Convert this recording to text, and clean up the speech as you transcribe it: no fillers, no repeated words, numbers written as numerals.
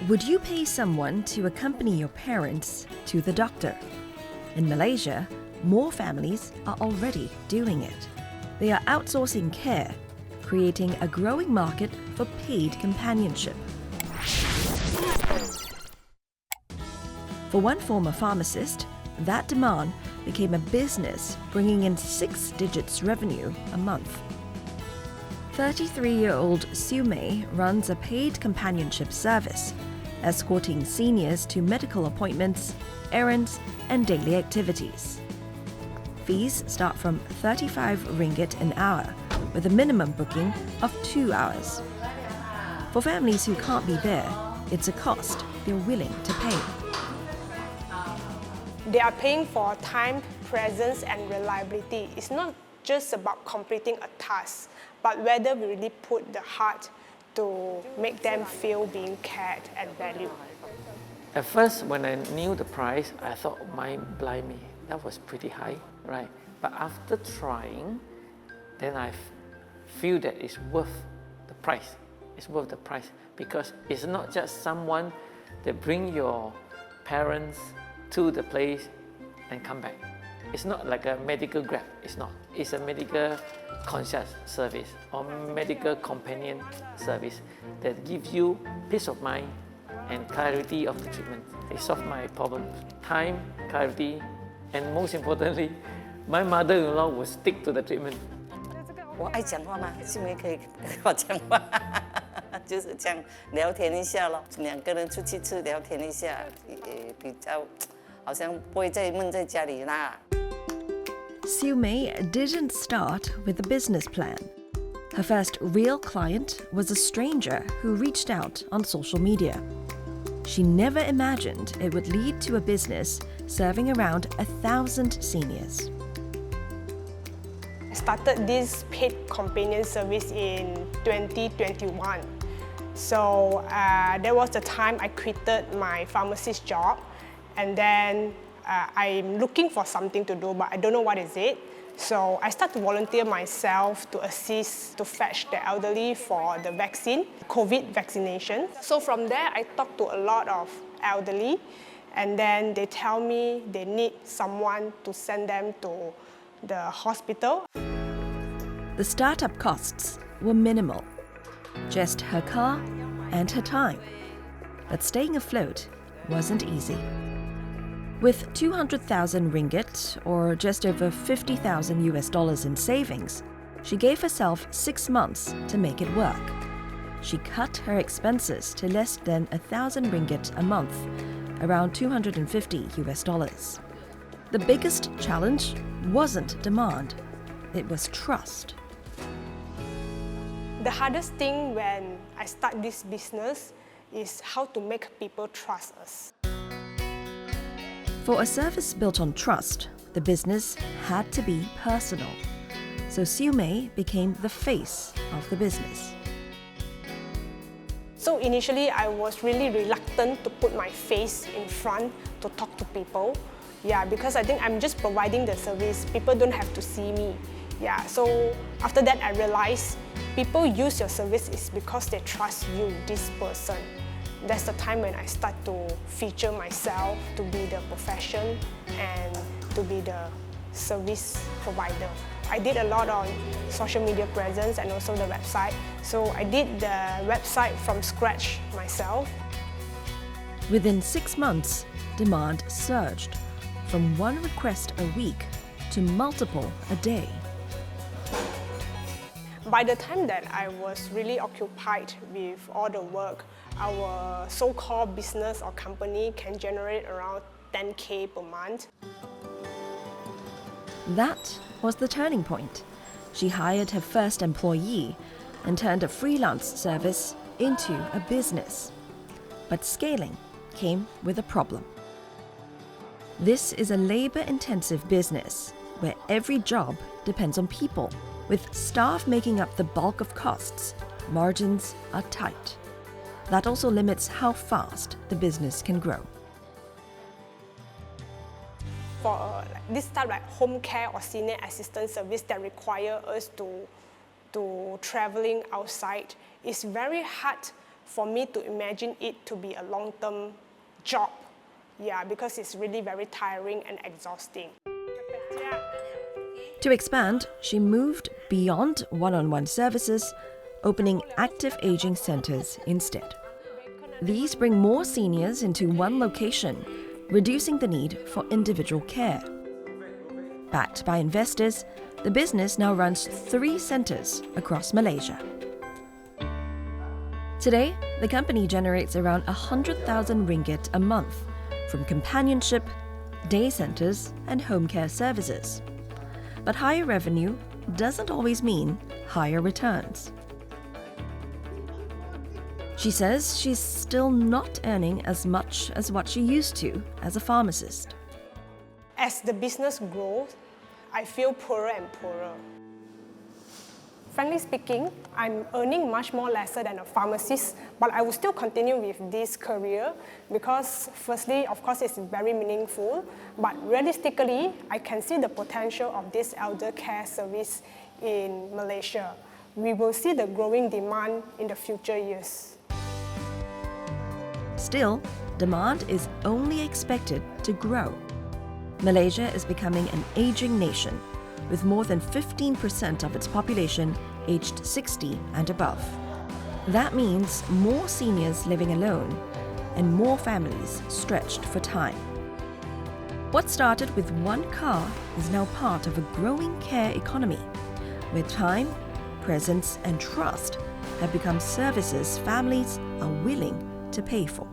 Would you pay someone to accompany your parents to the doctor? In Malaysia, more families are already doing it. They are outsourcing care, creating a growing market for paid companionship. For one former pharmacist, that demand became a business bringing in 6 digits revenue a month. 33-year-old Siu Mei runs a paid companionship service, escorting seniors to medical appointments, errands, and daily activities. Fees start from 35 ringgit an hour, with a minimum booking of 2 hours. For families who can't be there, it's a cost they're willing to pay. They are paying for time, presence, and reliability. It's not just about completing a task, but whether we really put the heart to make them feel being cared and valued. At first, when I knew the price, I thought, my blimey, that was pretty high, right? But after trying, then I feel that it's worth the price. It's worth the price because it's not just someone that bring your parents to the place and come back. It's not like a medical grab, it's not. It's a medical concierge service or medical companion service that gives you peace of mind and clarity of the treatment. They solve my problem. Time, clarity, and most importantly, my mother-in-law will stick to the treatment. 我爱讲话吗？幸梅可以跟我讲话，就是这样聊天一下咯。2个人出去吃聊天一下，也比较好像不会再闷在家里啦。Siu Mei didn't start with a business plan. Her first real client was a stranger who reached out on social media. She never imagined it would lead to a business serving around 1,000 seniors. I started this paid companion service in 2021. So that was the time I quitted my pharmacist job, and then I'm looking for something to do, but I don't know what is it. So I started to volunteer myself to assist, to fetch the elderly for the vaccine, COVID vaccination. So from there, I talked to a lot of elderly, and then they tell me they need someone to send them to the hospital. The startup costs were minimal, just her car and her time. But staying afloat wasn't easy. With 200,000 ringgit, or just over $50,000 in savings, she gave herself 6 months to make it work. She cut her expenses to less than 1,000 ringgit a month, around $250. The biggest challenge wasn't demand, it was trust. The hardest thing when I start this business is how to make people trust us. For a service built on trust, the business had to be personal. So Siu Mei became the face of the business. So initially, I was really reluctant to put my face in front to talk to people. Yeah, because I think I'm just providing the service. People don't have to see me. Yeah, so after that, I realized people use your service is because they trust you, this person. That's the time when I start to feature myself to be the profession and to be the service provider. I did a lot on social media presence and also the website. So I did the website from scratch myself. Within 6 months, demand surged from 1 request a week to multiple a day. By the time that I was really occupied with all the work, our so-called business or company can generate around 10K per month. That was the turning point. She hired her first employee and turned a freelance service into a business. But scaling came with a problem. This is a labor-intensive business where every job depends on people. With staff making up the bulk of costs, margins are tight. That also limits how fast the business can grow. For this type like home care or senior assistance service that require us to traveling outside, it's very hard for me to imagine it to be a long-term job. Yeah, because it's really very tiring and exhausting. To expand, she moved beyond one-on-one services, opening active aging centers instead. These bring more seniors into one location, reducing the need for individual care. Backed by investors, the business now runs 3 centers across Malaysia. Today, the company generates around 100,000 ringgit a month from companionship, day centers, and home care services. But higher revenue doesn't always mean higher returns. She says she's still not earning as much as what she used to as a pharmacist. As the business grows, I feel poorer and poorer. Frankly speaking, I'm earning much more lesser than a pharmacist, but I will still continue with this career because firstly, of course, it's very meaningful, but realistically, I can see the potential of this elder care service in Malaysia. We will see the growing demand in the future years. Still, demand is only expected to grow. Malaysia is becoming an aging nation, with more than 15% of its population aged 60 and above. That means more seniors living alone and more families stretched for time. What started with one car is now part of a growing care economy, where time, presence, and trust have become services families are willing to pay for.